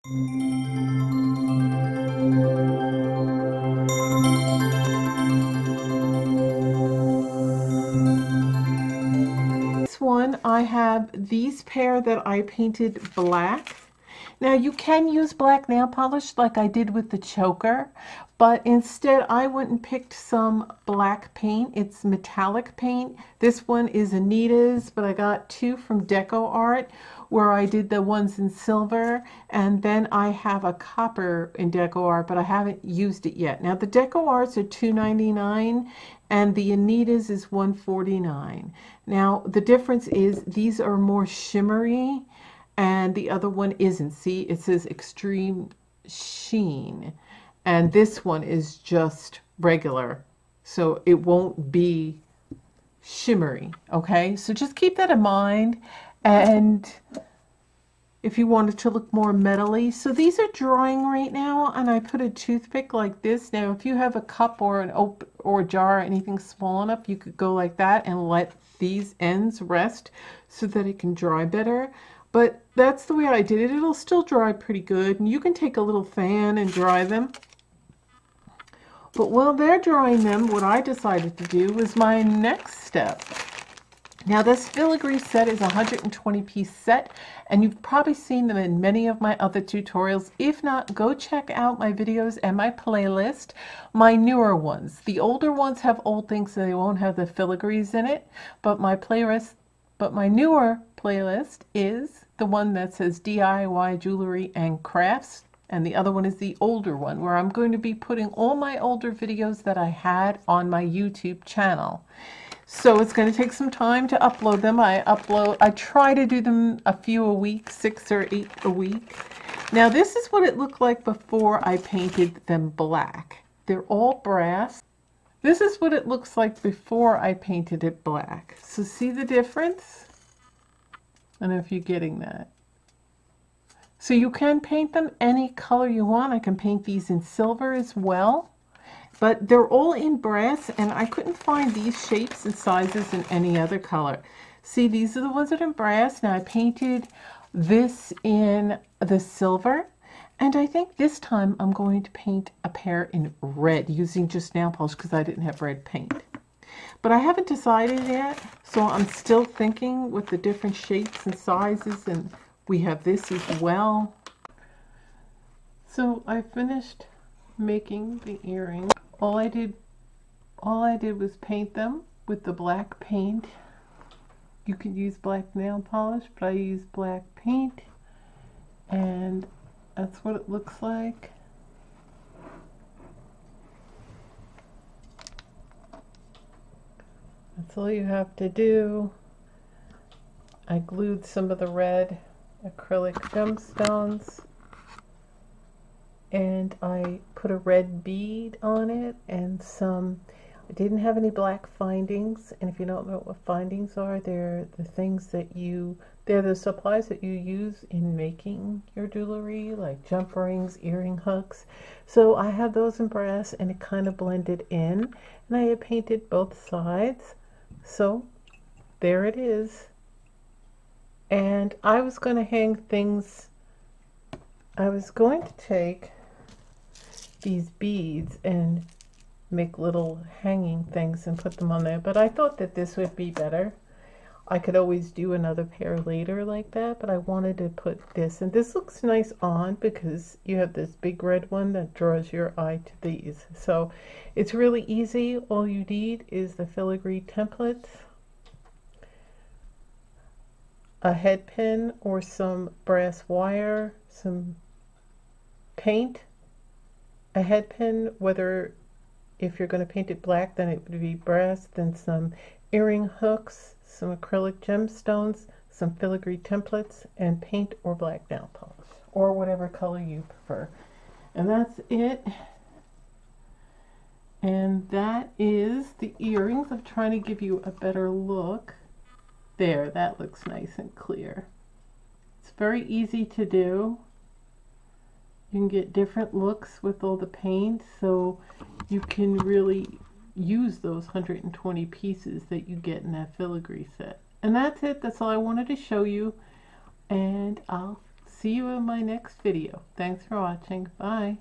This one, I have these pair that I painted black. Now you can use black nail polish like I did with the choker, but instead I went and picked some black paint. It's metallic paint. This one is Anita's, but I got two from Deco Art where I did the ones in silver, and then I have a copper in Deco Art, but I haven't used it yet. Now the Deco Arts are $2.99 and the Anita's is $1.49. Now the difference is these are more shimmery and the other one isn't. See, it says Extreme Sheen, and this one is just regular, so it won't be shimmery. Okay, so just keep that in mind. And if you want it to look more metally, so these are drying right now, and I put a toothpick like this. Now if you have a cup or an or a jar or anything small enough, you could go like that and let these ends rest so that it can dry better. But that's the way I did it. It'll still dry pretty good, and you can take a little fan and dry them. But while they're drying them, what I decided to do was my next step. Now this filigree set is a 120-piece set, and you've probably seen them in many of my other tutorials. If not, go check out my videos and my playlist, my newer ones. The older ones have old things, so they won't have the filigrees in it, but my newer playlist is the one that says DIY Jewelry and Crafts, and the other one is the older one where I'm going to be putting all my older videos that I had on my YouTube channel. So it's going to take some time to upload them. I try to do them a few a week, 6 or 8 a week. Now this is what it looked like before I painted them black. They're all brass. This is what it looks like before I painted it black. So see the difference? I don't know if you're getting that. So you can paint them any color you want. I can paint these in silver as well. But they're all in brass, and I couldn't find these shapes and sizes in any other color. See, these are the ones that are in brass. Now I painted this in the silver. And I think this time I'm going to paint a pair in red using just nail polish because I didn't have red paint. But I haven't decided yet, so I'm still thinking with the different shapes and sizes, and we have this as well. So I finished making the earrings. All I did was paint them with the black paint. You could use black nail polish, but I used black paint, and that's what it looks like. That's all you have to do. I glued some of the red acrylic gemstones, and I put a red bead on it and some. I didn't have any black findings, and if you don't know what findings are, they're the things that they're the supplies that you use in making your jewelry, like jump rings, earring hooks. So I have those in brass, and it kind of blended in, and I had painted both sides. So there it is. And I was going to hang things. I was going to take these beads and make little hanging things and put them on there, but I thought that this would be better. I could always do another pair later like that, but I wanted to put this, and this looks nice on because you have this big red one that draws your eye to these. So it's really easy. All you need is the filigree templates, a head pin or some brass wire, some paint, a head pin, whether if you're going to paint it black, then it would be brass, then some earring hooks, some acrylic gemstones, some filigree templates, and paint or black nail polish, or whatever color you prefer. And that's it. And that is the earrings. I'm trying to give you a better look. There, that looks nice and clear. It's very easy to do. You can get different looks with all the paint, so you can really use those 120 pieces that you get in that filigree set. And that's it. That's all I wanted to show you, and I'll see you in my next video. Thanks for watching. Bye.